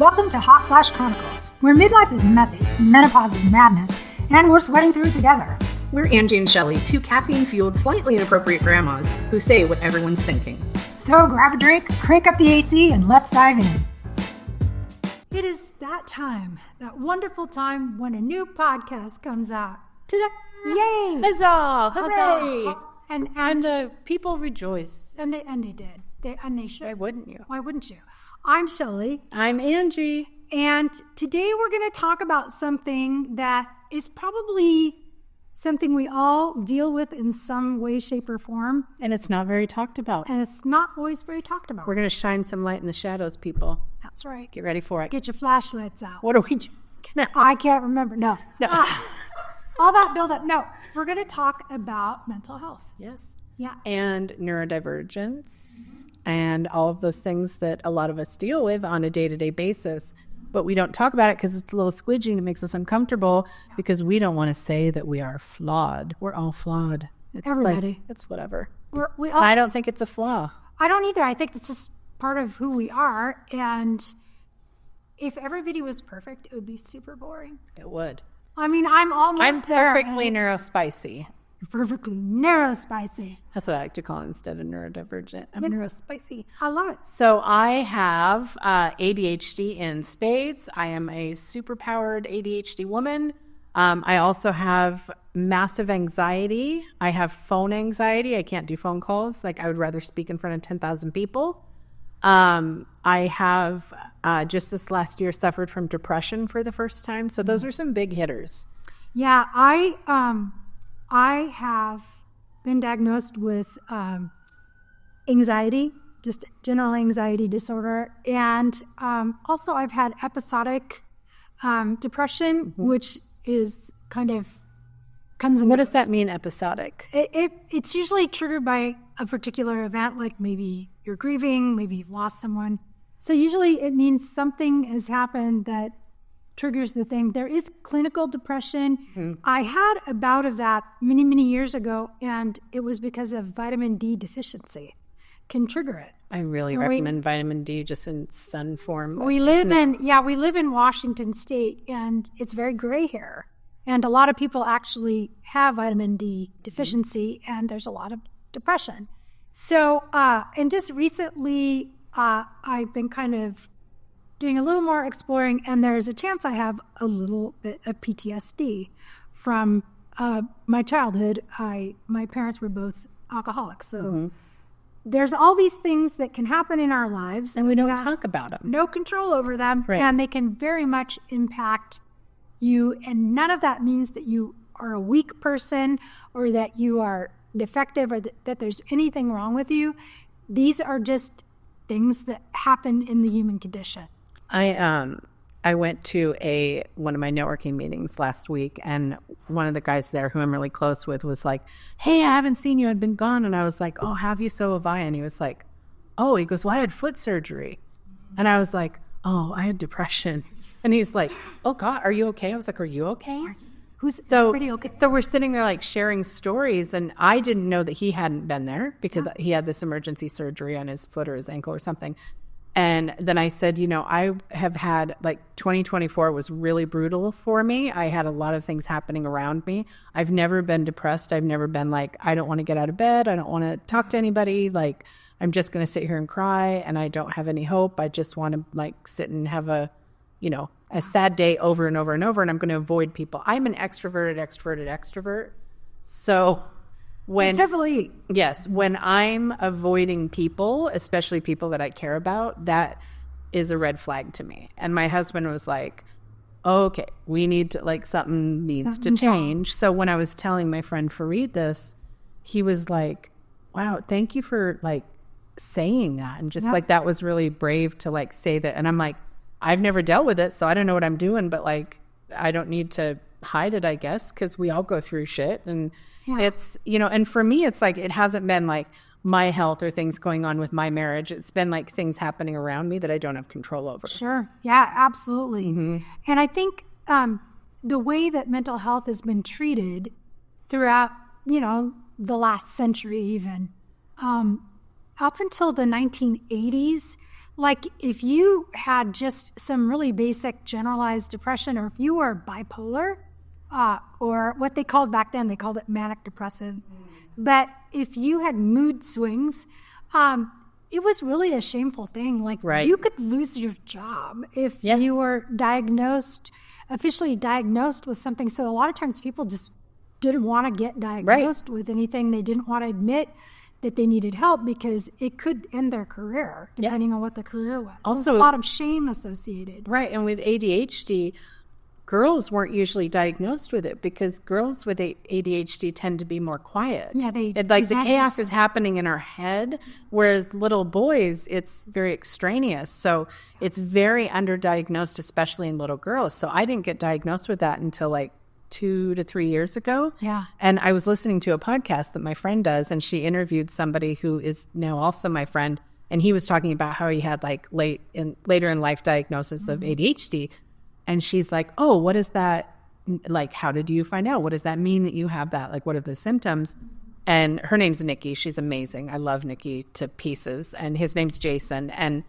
Welcome to Hot Flash Chronicles, where midlife is messy, menopause is madness, and we're sweating through it together. We're Angie and Shelly, two caffeine-fueled, slightly inappropriate grandmas who say what everyone's thinking. So grab a drink, crank up the AC, and let's dive in. It is that time, that wonderful time when a new podcast comes out. Ta-da! Yay! Huzzah! Hooray! And people rejoice. And they did. They should. Why wouldn't you? Why wouldn't you? I'm Shelly. I'm Angie. And today we're going to talk about something that is probably something we all deal with in some way, shape, or form. And it's not very talked about. And it's not always very talked about. We're going to shine some light in the shadows, people. That's right. Get ready for it. Get your flashlights out. What are we doing? I can't remember. No. All that build up. No. We're going to talk about mental health. Yes. Yeah. And neurodivergence and all of those things that a lot of us deal with on a day-to-day basis. But we don't talk about it because it's a little squidgy and it makes us uncomfortable because we don't want to say that we are flawed. We're all flawed. It's everybody. It's whatever. I don't think it's a flaw. I don't either. I think it's just part of who we are. And if everybody was perfect, it would be super boring. It would. I mean, I'm perfectly neurospicy. Perfectly neurospicy. That's what I like to call it instead of neurodivergent. I'm neurospicy. I love it. So I have ADHD in spades. I am a superpowered ADHD woman. I also have massive anxiety. I have phone anxiety. I can't do phone calls. Like, I would rather speak in front of 10,000 people. I have just this last year suffered from depression for the first time. So those are some big hitters. Yeah, I have been diagnosed with anxiety, just general anxiety disorder. And also I've had episodic depression, which is kind of comes and What goes. does that mean, episodic? It's usually triggered by a particular event, like maybe you're grieving, maybe you've lost someone. So usually it means something has happened that triggers the thing. There is clinical depression. Mm-hmm. I had a bout of that many, many years ago, and it was because of vitamin D deficiency. Can trigger it. I really recommend vitamin D just in sun form. We live in Washington State, and it's very gray here. And a lot of people actually have vitamin D deficiency, and there's a lot of depression. So, and just recently, I've been kind of doing a little more exploring, and there's a chance I have a little bit of PTSD from my childhood. My parents were both alcoholics, so there's all these things that can happen in our lives, and we don't talk about them. No control over them, right. And they can very much impact you. And none of that means that you are a weak person or that you are defective or that there's anything wrong with you. These are just things that happen in the human condition. I went to one of my networking meetings last week, and one of the guys there who I'm really close with was like, "Hey, I haven't seen you. I've been gone." And I was like, "Oh, have you? So have I." And he was like, "Oh," he goes, "Well, I had foot surgery." And I was like, "Oh, I had depression." And he was like, "Oh God, are you okay?" I was like, "Are you okay?" Pretty okay? So we're sitting there like sharing stories, and I didn't know that he hadn't been there because he had this emergency surgery on his foot or his ankle or something. And then I said, I have had 2024 was really brutal for me. I had a lot of things happening around me. I've never been depressed. I've never been like, I don't want to get out of bed. I don't want to talk to anybody. Like, I'm just going to sit here and cry, and I don't have any hope. I just want to sit and have a sad day over and over and over, and I'm going to avoid people. I'm an extrovert. So when I'm avoiding people, especially people that I care about, that is a red flag to me. And my husband was like, okay, we need to something needs to change. So when I was telling my friend Fareed this, he was like, wow, thank you for saying that. And just that was really brave to say that. And I'm like, I've never dealt with it, so I don't know what I'm doing, but I don't need to hide it, I guess, because we all go through shit. And it's, and for me, it's it hasn't been my health or things going on with my marriage. It's been things happening around me that I don't have control over. Sure. Yeah, absolutely. Mm-hmm. And I think the way that mental health has been treated throughout, the last century even, up until the 1980s, Like if you had just some really basic generalized depression, or if you were bipolar, or what they called back then, they called it manic depressive. But if you had mood swings, it was really a shameful thing. Like you could lose your job if you were officially diagnosed with something. So a lot of times people just didn't want to get diagnosed with anything. They didn't want to admit that they needed help because it could end their career, depending on what the career was. Also, so a lot of shame associated. Right. And with ADHD, girls weren't usually diagnosed with it because girls with ADHD tend to be more quiet. Yeah, the chaos is happening in our head, whereas little boys, it's very extraneous. So it's very underdiagnosed, especially in little girls. So I didn't get diagnosed with that until like 2 to 3 years ago. Yeah. And I was listening to a podcast that my friend does, and she interviewed somebody who is now also my friend, and he was talking about how he had like later in life diagnosis of ADHD. And she's like, oh, what is that? Like, how did you find out? What does that mean that you have that? Like, what are the symptoms? And her name's Nikki. She's amazing. I love Nikki to pieces. And his name's Jason. And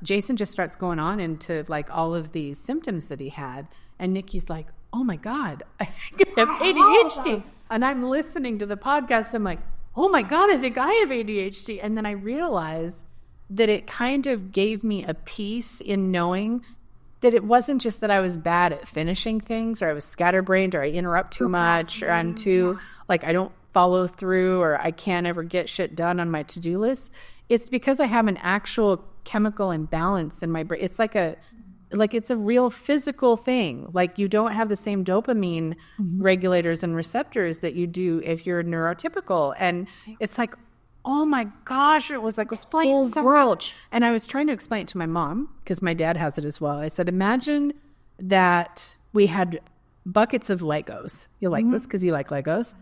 Jason just starts going on into like all of these symptoms that he had. And Nikki's like, oh my God, I have ADHD. And I'm listening to the podcast. I'm like, oh my God, I think I have ADHD. And then I realized that it kind of gave me a peace in knowing that it wasn't just that I was bad at finishing things, or I was scatterbrained, or I interrupt too much, or I'm too, like, I don't follow through, or I can't ever get shit done on my to-do list. It's because I have an actual chemical imbalance in my brain. It's it's a real physical thing. Like, you don't have the same dopamine regulators and receptors that you do if you're neurotypical. And it's like, oh my gosh, it was like a whole world. And I was trying to explain it to my mom, because my dad has it as well. I said, imagine that we had buckets of Legos. You like this because you like Legos.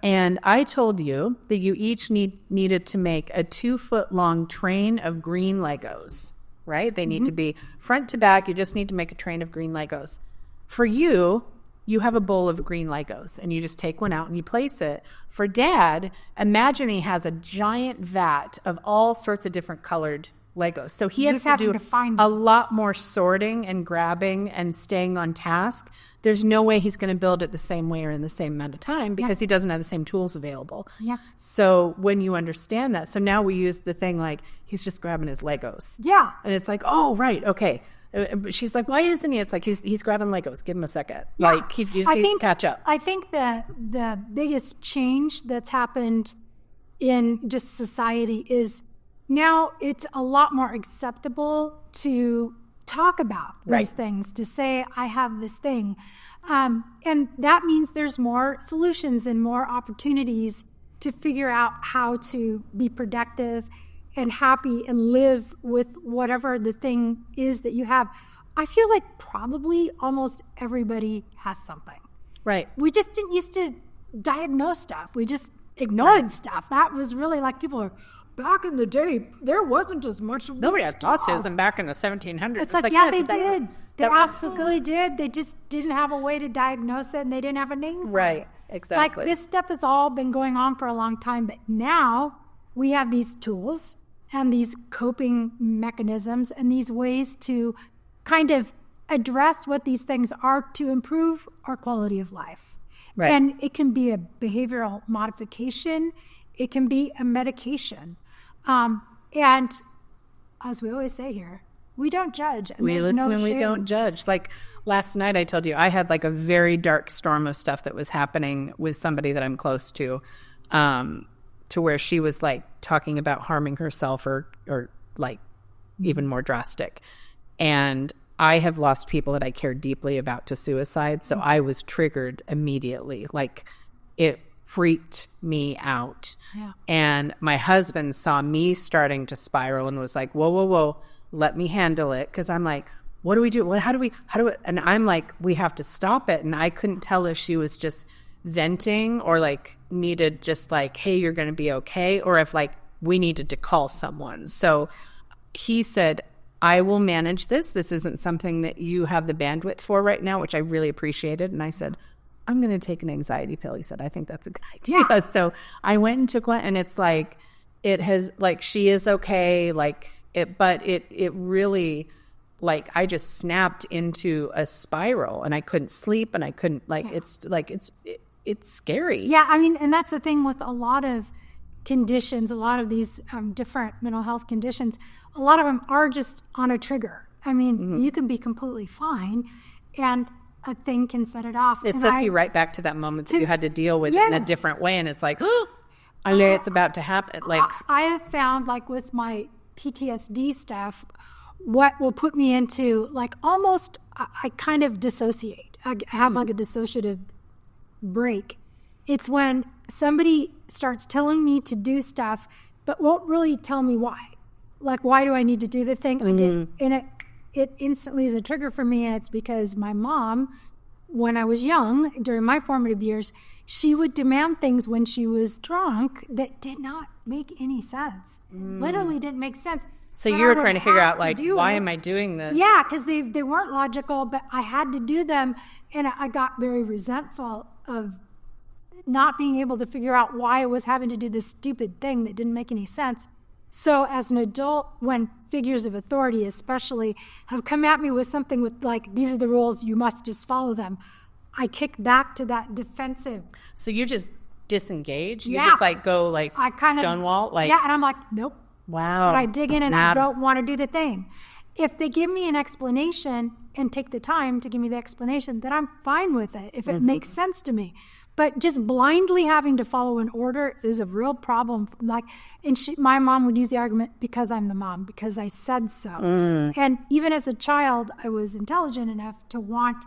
And I told you that you each needed to make a 2-foot-long train of green Legos, right? They need to be front to back. You just need to make a train of green Legos. For you, you have a bowl of green Legos, and you just take one out and you place it. For Dad, imagine he has a giant vat of all sorts of different colored Legos. So he has to do a lot more sorting and grabbing and staying on task. There's no way he's going to build it the same way or in the same amount of time because he doesn't have the same tools available. Yeah. So when you understand that, so now we use the thing like he's just grabbing his Legos. Yeah. And it's like, oh, right, okay. She's like, why isn't he? It's like he's grabbing Legos. Give him a second. Yeah. Like he catch up. I think the biggest change that's happened in just society is now it's a lot more acceptable to talk about those things, to say I have this thing, and that means there's more solutions and more opportunities to figure out how to be productive and happy and live with whatever the thing is that you have. I feel like probably almost everybody has something. Right. We just didn't used to diagnose stuff. We just ignored stuff. That was really like people are, back in the day, there wasn't as much. Nobody had autism back in the 1700s. It's like yeah, they did. They absolutely did. They just didn't have a way to diagnose it, and they didn't have a name for it. Exactly. Like this stuff has all been going on for a long time, but now we have these tools and these coping mechanisms and these ways to kind of address what these things are to improve our quality of life. Right. And it can be a behavioral modification. It can be a medication. And as we always say here, we don't judge. We listen and we don't judge. Like last night I told you, I had like a very dark storm of stuff that was happening with somebody that I'm close to where she was like talking about harming herself or like even more drastic. And I have lost people that I care deeply about to suicide. So I was triggered immediately. Like it freaked me out. Yeah. And my husband saw me starting to spiral and was like, whoa, let me handle it. Because I'm like, what do we do? How do we, and I'm like, we have to stop it. And I couldn't tell if she was just venting or like needed just like, hey, you're going to be okay. Or if like we needed to call someone. So he said, I will manage this. This isn't something that you have the bandwidth for right now, which I really appreciated. And I said, I'm going to take an anxiety pill. He said, I think that's a good idea. Yeah. So I went and took one, and it's like, it has, like, she is okay. Like, but it really, like, I just snapped into a spiral, and I couldn't sleep, and I couldn't, like, it's scary. Yeah, I mean, and that's the thing with a lot of conditions, a lot of these different mental health conditions, a lot of them are just on a trigger. I mean, you can be completely fine, and a thing can set it off. It sets you right back to that moment that you had to deal with it in a different way, and it's like, oh, I know it's about to happen. Like, I have found, like, with my PTSD stuff, what will put me into, like, almost, I kind of dissociate. I have like a dissociative break. It's when somebody starts telling me to do stuff, but won't really tell me why. Like, why do I need to do the thing? And it instantly is a trigger for me, and it's because my mom, when I was young, during my formative years, she would demand things when she was drunk that did not make any sense. Literally didn't make sense. So you were trying to figure out, like, why am I doing this? Yeah, because they weren't logical, but I had to do them, and I got very resentful of not being able to figure out why I was having to do this stupid thing that didn't make any sense. So as an adult, when figures of authority especially have come at me with something with, like, these are the rules, you must just follow them, I kick back to that defensive. So you just disengage? You just, like, go, like, stonewall? Like, yeah, and I'm like, nope. Wow. But I dig in and I don't want to do the thing. If they give me an explanation and take the time to give me the explanation, then I'm fine with it, if it makes sense to me. But just blindly having to follow an order is a real problem. Like, and my mom would use the argument, because I'm the mom, because I said so. And even as a child, I was intelligent enough to want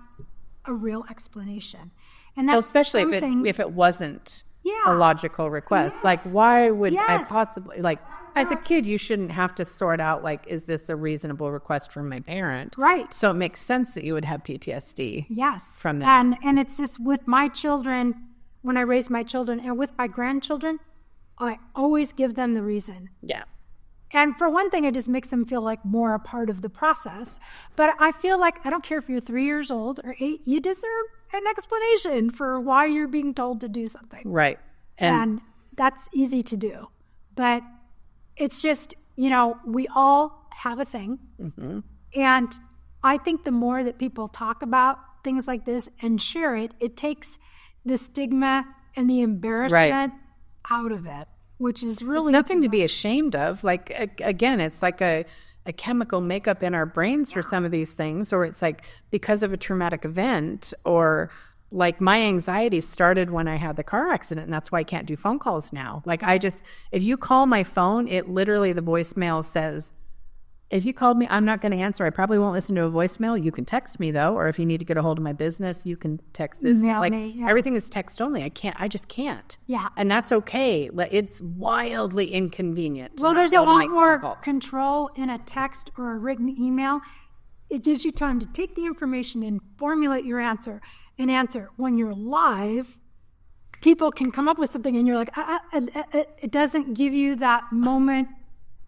a real explanation. And that's especially if it wasn't a logical request. Like, why would I possibly, like, as a kid, you shouldn't have to sort out, like, is this a reasonable request from my parent? Right. So it makes sense that you would have PTSD. Yes. From that. And it's just with my children, when I raise my children, and with my grandchildren, I always give them the reason. Yeah. And for one thing, it just makes them feel like more a part of the process. But I feel like, I don't care if you're 3 years old or 8, you deserve an explanation for why you're being told to do something. Right. And that's easy to do. But it's just, you know, we all have a thing. And I think the more that people talk about things like this and share it, it takes the stigma and the embarrassment out of it, which is really nothing to be ashamed of. Like, again, it's like a chemical makeup in our brains for some of these things, or it's like because of a traumatic event, or like my anxiety started when I had the car accident, and that's why I can't do phone calls now. Like, if you call my phone, it literally, the voicemail says, if you called me, I'm not going to answer. I probably won't listen to a voicemail. You can text me though, or if you need to get a hold of my business, you can text this. Everything is text only. I just can't. Yeah. And that's okay. It's wildly inconvenient. Well, there's a lot more control in a text or a written email. It gives you time to take the information and formulate your answer. When you're live, people can come up with something and you're like, it doesn't give you that moment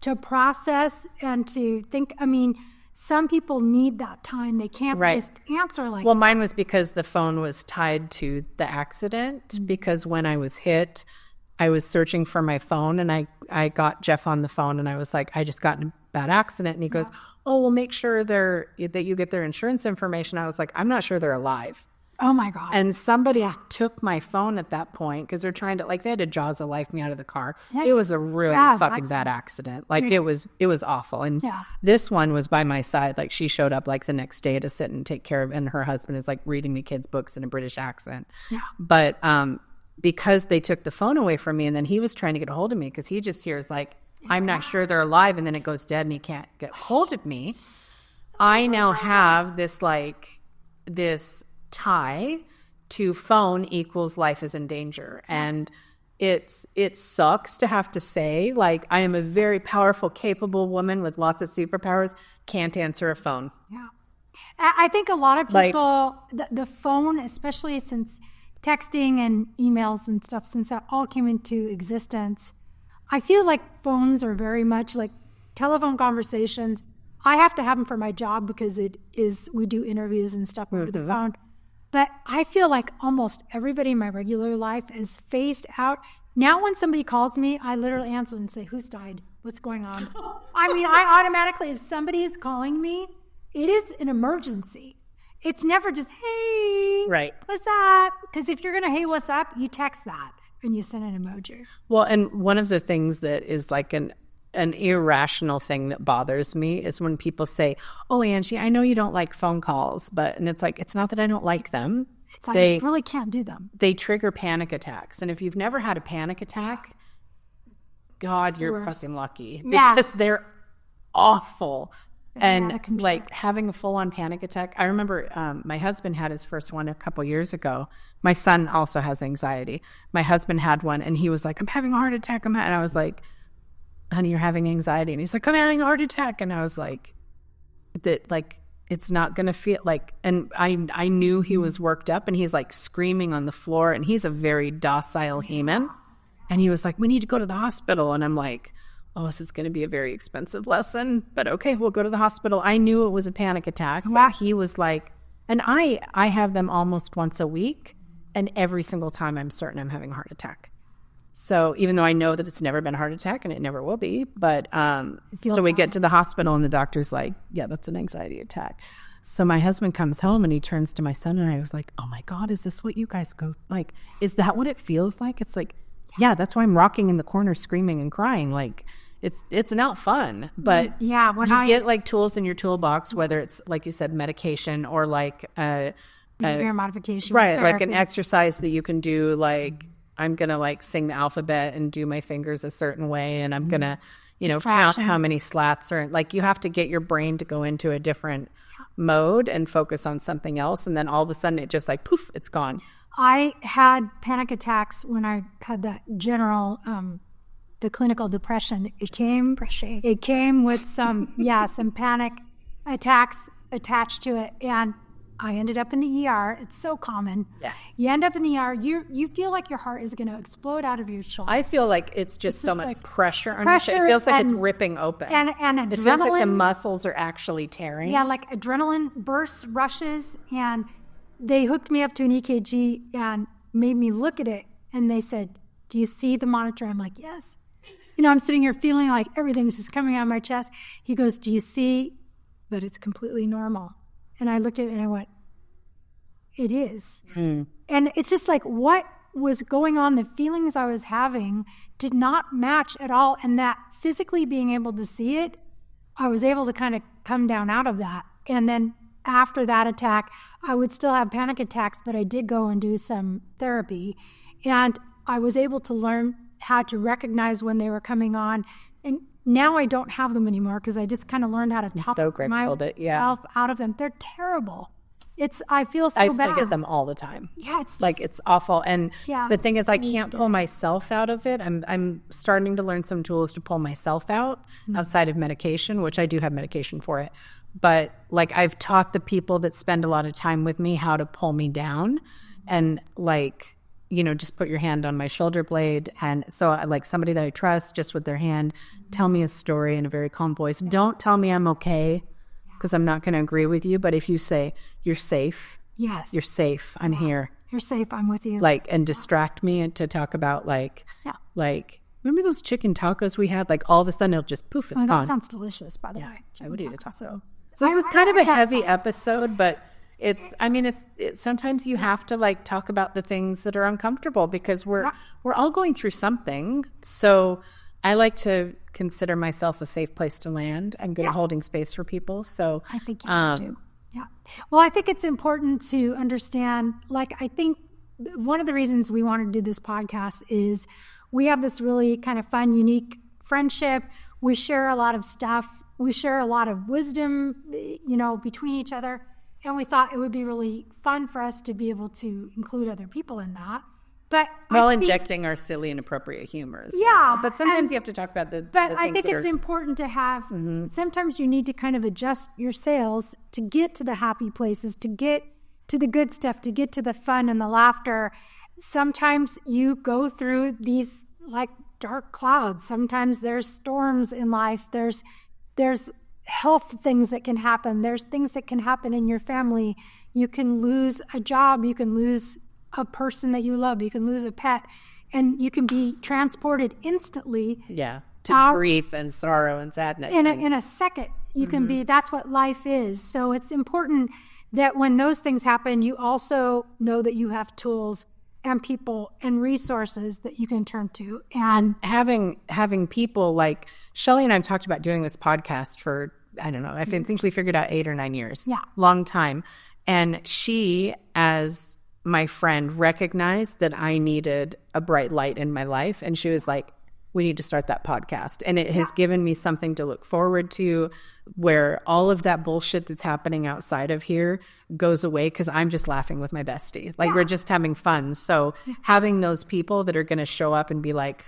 to process and to think. I mean, some people need that time. They can't just answer like Well, mine was because the phone was tied to the accident, because when I was hit, I was searching for my phone, and I got Jeff on the phone, and I was like, I just got in a bad accident. And he goes, oh, well, make sure that you get their insurance information. I was like, I'm not sure they're alive. Oh my God. And somebody took my phone at that point, because they're trying to, like, they had to jaws of life me out of the car. It was a really fucking bad accident. Like, it was awful. And this one was by my side. Like, she showed up like the next day to sit and take care of, and her husband is like reading me kids' books in a British accent. Yeah. But because they took the phone away from me, and then he was trying to get a hold of me, because he just hears like, I'm not sure they're alive, and then it goes dead and he can't get hold of me. I now have this tie to phone equals life is in danger. And it sucks to have to say, like, I am a very powerful, capable woman with lots of superpowers, can't answer a phone. Yeah. I think a lot of people, the phone, especially since texting and emails and stuff, since that all came into existence, I feel like phones are very much like telephone conversations. I have to have them for my job, because we do interviews and stuff over the phone. But I feel like almost everybody in my regular life is phased out. Now when somebody calls me, I literally answer and say, who's died? what's going on. I mean, I automatically, if somebody is calling me, it is an emergency. It's never just, hey, right, what's up? Because if you're going to, hey, what's up, you text that and you send an emoji. Well, and one of the things that is like an irrational thing that bothers me is when people say, oh, Angie, I know you don't like phone calls, and it's like, it's not that I don't like them. It's like, I really can't do them. They trigger panic attacks. And if you've never had a panic attack, God, you're fucking lucky. Because they're awful. And like having a full-on panic attack. I remember my husband had his first one a couple years ago. My son also has anxiety. My husband had one and he was like, I'm having a heart attack. And I was like, honey, you're having anxiety. And he's like, I'm having a heart attack. And I was like, it's not going to feel like, and I knew he was worked up and he's like screaming on the floor and he's a very docile human. And he was like, we need to go to the hospital. And I'm like, oh, this is going to be a very expensive lesson, but okay, we'll go to the hospital. I knew it was a panic attack. But he was like, and I have them almost once a week, and every single time I'm certain I'm having a heart attack. So even though I know that it's never been a heart attack and it never will be, but so we get to the hospital and the doctor's like, yeah, that's an anxiety attack. So my husband comes home and he turns to my son and I was like, oh my God, is this what you guys go, like, is that what it feels like? It's like, yeah, that's why I'm rocking in the corner screaming and crying. Like, it's not fun, but yeah, you get like tools in your toolbox, whether it's like you said, medication or like behavior modification, right? Like an exercise that you can do. Like I'm gonna like sing the alphabet and do my fingers a certain way, and I'm gonna count how many slats are. Like you have to get your brain to go into a different mode and focus on something else, and then all of a sudden it just like poof, it's gone. I had panic attacks when I had that general. The clinical depression, it came with some panic attacks attached to it, and I ended up in the ER. It's so common. Yeah. You end up in the ER, you feel like your heart is going to explode out of your chest. I feel like it's just so much like pressure on your chest. It feels like it's ripping open. And adrenaline. It feels like the muscles are actually tearing. Yeah, like adrenaline bursts, rushes, and they hooked me up to an EKG and made me look at it, and they said, do you see the monitor? I'm like, yes. I'm sitting here feeling like everything's just coming out of my chest. He goes, do you see that it's completely normal? And I looked at it and I went, it is. And it's just like what was going on, the feelings I was having did not match at all. And that physically being able to see it, I was able to kind of come down out of that. And then after that attack, I would still have panic attacks, but I did go and do some therapy. And I was able to learn how to recognize when they were coming on. And now I don't have them anymore because I just kind of learned how to talk myself out of them. They're terrible. I feel so bad. I get them all the time. Yeah, it's like it's awful. And the thing is, I can't pull myself out of it. I'm starting to learn some tools to pull myself out outside of medication, which I do have medication for it. But like I've taught the people that spend a lot of time with me how to pull me down, and like, just put your hand on my shoulder blade. And so like somebody that I trust, just with their hand, tell me a story in a very calm voice. Don't tell me I'm okay, because I'm not going to agree with you. But if you say, you're safe. Yes. You're safe. I'm here. You're safe. I'm with you. Like, and distract me and to talk about like, remember those chicken tacos we had? Like all of a sudden it'll just poof, it's that gone. Sounds delicious, by the way. I would eat a taco. So it was kind of a heavy episode, but it's sometimes you have to like talk about the things that are uncomfortable because we're all going through something. So I like to consider myself a safe place to land. I'm good at holding space for people. So I think you do. Yeah. Well, I think it's important to understand, like, I think one of the reasons we wanted to do this podcast is we have this really kind of fun, unique friendship. We share a lot of stuff. We share a lot of wisdom, between each other. And we thought it would be really fun for us to be able to include other people in that. But while injecting our silly, inappropriate humor. Yeah. But sometimes you have to talk about the But I think it's important to have, sometimes you need to kind of adjust your sails to get to the happy places, to get to the good stuff, to get to the fun and the laughter. Sometimes you go through these like dark clouds. Sometimes there's storms in life. There's health things that can happen. There's things that can happen in your family. You can lose a job. You can lose a person that you love. You can lose a pet. And you can be transported instantly to grief and sorrow and sadness. In a second, you can be, that's what life is. So it's important that when those things happen, you also know that you have tools and people and resources that you can turn to. And having people like Shelly and I have talked about doing this podcast for, I don't know, I think we figured out 8 or 9 years. Yeah. Long time. And she, as my friend, recognized that I needed a bright light in my life. And she was like, we need to start that podcast. And it has given me something to look forward to, where all of that bullshit that's happening outside of here goes away, because I'm just laughing with my bestie. Like, we're just having fun. So having those people that are going to show up and be like,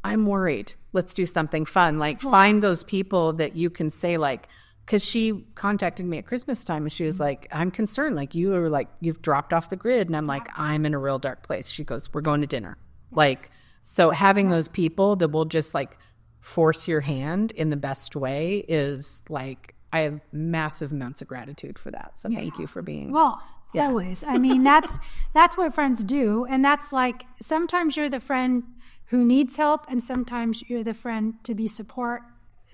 I'm worried, let's do something fun. Like, find those people that you can say, like, because she contacted me at Christmas time and she was like, I'm concerned. Like, you are like, you've dropped off the grid. And I'm like, I'm in a real dark place. She goes, we're going to dinner. Like, so having those people that will just like force your hand in the best way is like, I have massive amounts of gratitude for that. So thank you for being. Well, always. I mean, that's what friends do. And that's like, sometimes you're the friend who needs help and sometimes you're the friend to be support.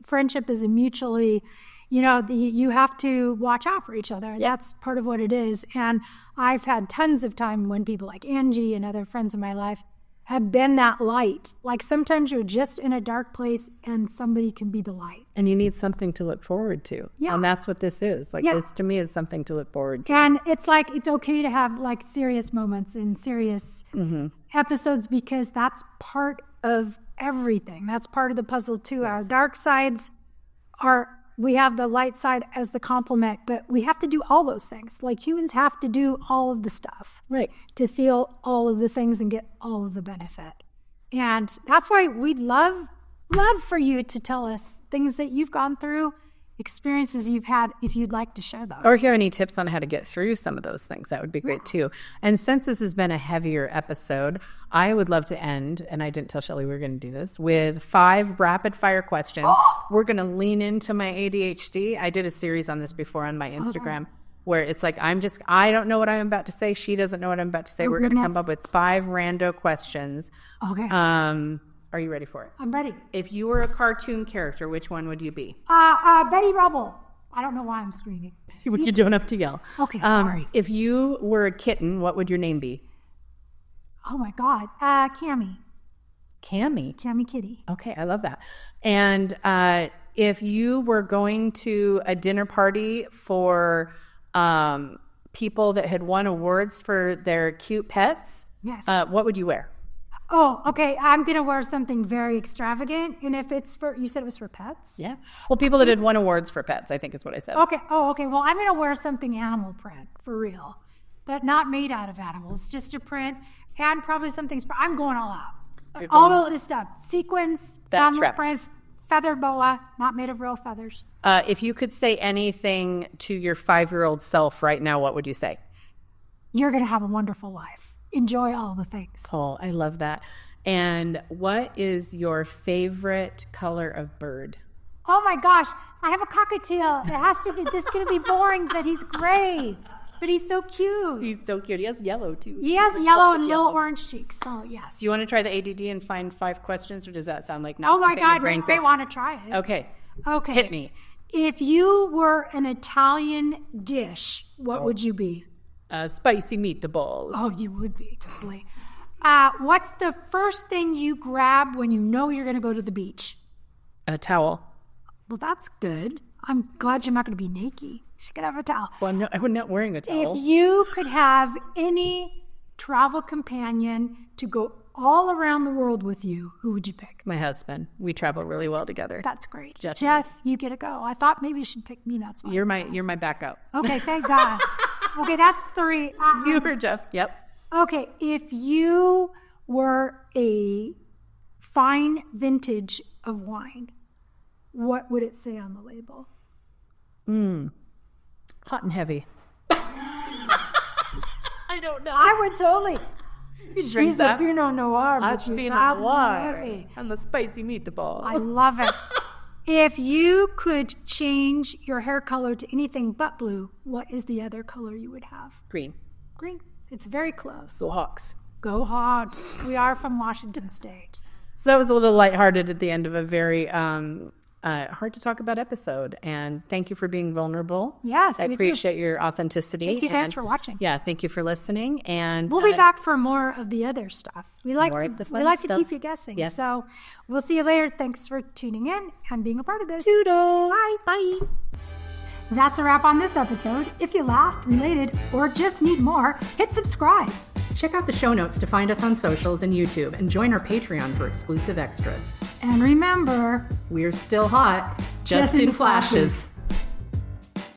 Friendship is a mutually, you have to watch out for each other. That's part of what it is. And I've had tons of time when people like Angie and other friends in my life have been that light. Like, sometimes you're just in a dark place and somebody can be the light. And you need something to look forward to. Yeah. And that's what this is. Like, this to me is something to look forward to. And it's like, it's okay to have like serious moments and serious episodes, because that's part of everything. That's part of the puzzle too. Yes. Our dark sides we have the light side as the complement, but we have to do all those things. Like, humans have to do all of the stuff, right, to feel all of the things and get all of the benefit. And that's why we'd love for you to tell us things that you've gone through, experiences you've had, if you'd like to share those. Or hear any tips on how to get through some of those things. That would be great too. And since this has been a heavier episode, I would love to end, and I didn't tell Shelly we were going to do this, with 5 rapid fire questions. We're going to lean into my ADHD. I did a series on this before on my Instagram, where it's like, I don't know what I'm about to say. She doesn't know what I'm about to say. We're going to come up with 5 rando questions. Okay. Are you ready for it? I'm ready. If you were a cartoon character, which one would you be? Betty Rubble. I don't know why I'm screaming. You're doing up to yell. Okay, sorry. If you were a kitten, what would your name be? Oh my God. Cammy. Cammy? Cammy Kitty. Okay, I love that. And if you were going to a dinner party for people that had won awards for their cute pets, yes, what would you wear? Oh, okay. I'm going to wear something very extravagant. And if it's for, you said it was for pets? Yeah. Well, people that had won awards for pets, I think is what I said. Okay. Oh, okay. Well, I'm going to wear something animal print, for real. But not made out of animals, just a print. And probably something, I'm going all out. All of this stuff. Sequins, animal prints, feather boa, not made of real feathers. If you could say anything to your 5-year-old self right now, what would you say? You're going to have a wonderful life. Enjoy all the things. Oh, I love that. And what is your favorite color of bird? Oh my gosh, I have a cockatiel. It has to be, this is going to be boring, but he's gray. But he's so cute. He's so cute. He has yellow too. He has yellow and little orange cheeks. So yes. Do you want to try the ADD and find 5 questions, or does that sound like not? Oh my God, they want to try it. Okay. Hit me. If you were an Italian dish, what would you be? Spicy meatballs. Oh, you would be, totally. What's the first thing you grab when you know you're going to go to the beach? A towel. Well, that's good. I'm glad you're not going to be naked. She's going to have a towel. Well, no, I'm not wearing a towel. If you could have any travel companion to go all around the world with you, who would you pick? My husband. We travel really well together. That's great. Jeff, you get to go. I thought maybe you should pick me. That's why. You're my backup. Okay, thank God. Okay, that's 3. You were Jeff. Yep. Okay, if you were a fine vintage of wine, what would it say on the label? Hot and heavy. I don't know. I would totally. She's a Pinot Noir, but she's hot and heavy. And the spicy meatball. I love it. If you could change your hair color to anything but blue, what is the other color you would have? Green. Green. It's very close. Go Hawks. Go Hawks. We are from Washington State. So that was a little lighthearted at the end of a very hard to talk about episode. And thank you for being vulnerable. Yes, I appreciate your authenticity. Thank you guys for watching. Yeah, thank you for listening. And we'll be back for more of the other stuff. We like to keep you guessing. Yes. So we'll see you later. Thanks for tuning in and being a part of this. Toodles. Bye. Bye. That's a wrap on this episode. If you laughed, related, or just need more, hit subscribe. Check out the show notes to find us on socials and YouTube, and join our Patreon for exclusive extras. And remember, we're still hot, just in flashes.